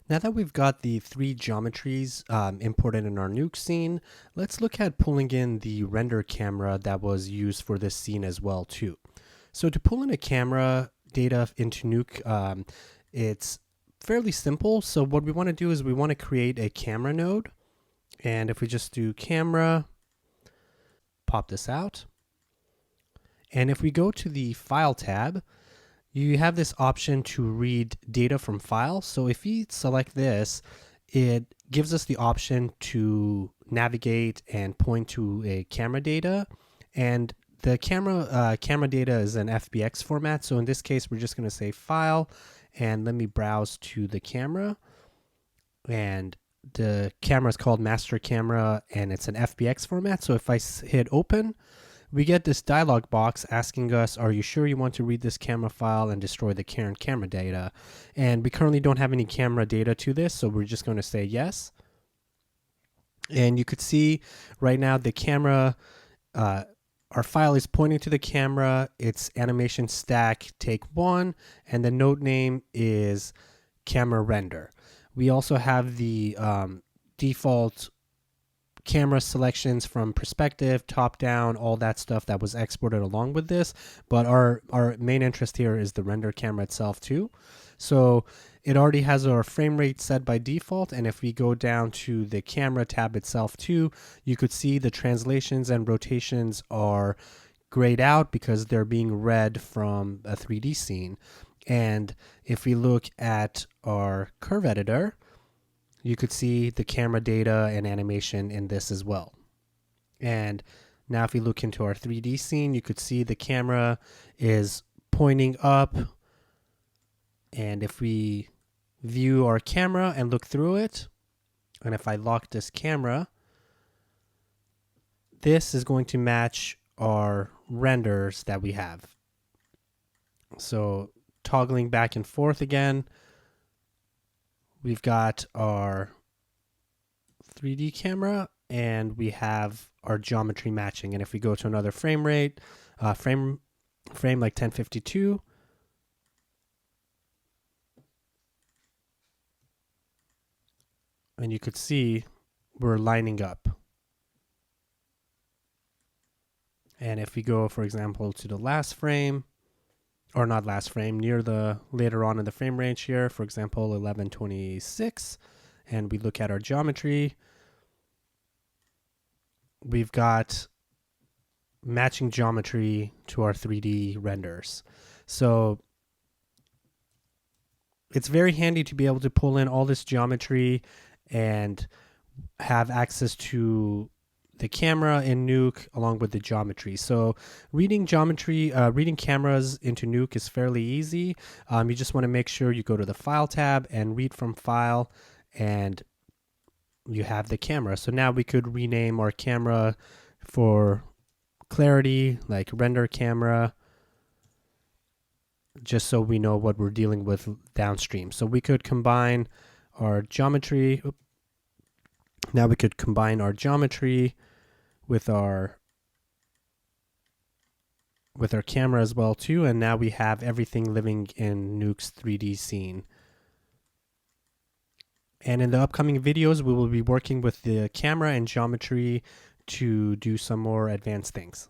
Now that we've got the three geometries imported in our Nuke scene, let's look at pulling in the render camera that was used for this scene as well too. So to pull in a camera data into Nuke, it's fairly simple. So what we want to do is we want to create a camera node. And if we just do camera, pop this out. And if we go to the File tab, you have this option to read data from file. So if you select this, it gives us the option to navigate and point to a camera data. And the camera data is an FBX format. So in this case, we're just going to say file, and let me browse to the camera. And the camera is called master camera, and it's an FBX format. So if I hit open, we get this dialog box asking us, are you sure you want to read this camera file and destroy the current camera data? And we currently don't have any camera data to this, so we're just going to say yes. And you could see right now the camera, our file is pointing to the camera. It's animation stack take 1, and the node name is camera render. We also have the default camera selections from perspective, top down, all that stuff that was exported along with this. But our main interest here is the render camera itself too. So it already has our frame rate set by default. And if we go down to the camera tab itself too, you could see the translations and rotations are grayed out because they're being read from a 3D scene. And if we look at our curve editor, you could see the camera data and animation in this as well. And now if we look into our 3D scene, you could see the camera is pointing up. And if we view our camera and look through it, and if I lock this camera, this is going to match our renders that we have. So toggling back and forth again, we've got our 3D camera and we have our geometry matching. And if we go to another frame rate, frame like 1052, and you could see we're lining up. And if we go, for example, to the last frame, or not last frame, near the later on in the frame range here, for example, 1126, and we look at our geometry, we've got matching geometry to our 3D renders. So it's very handy to be able to pull in all this geometry and have access to the camera in Nuke along with the geometry. So reading geometry, reading cameras into Nuke is fairly easy. You just want to make sure you go to the File tab and read from File, and you have the camera. So now we could rename our camera for clarity, like render camera, just so we know what we're dealing with downstream. So we could combine our geometry. Now we could combine our geometry with our camera as well too, and now we have everything living in Nuke's 3D scene. And in the upcoming videos, we will be working with the camera and geometry to do some more advanced things.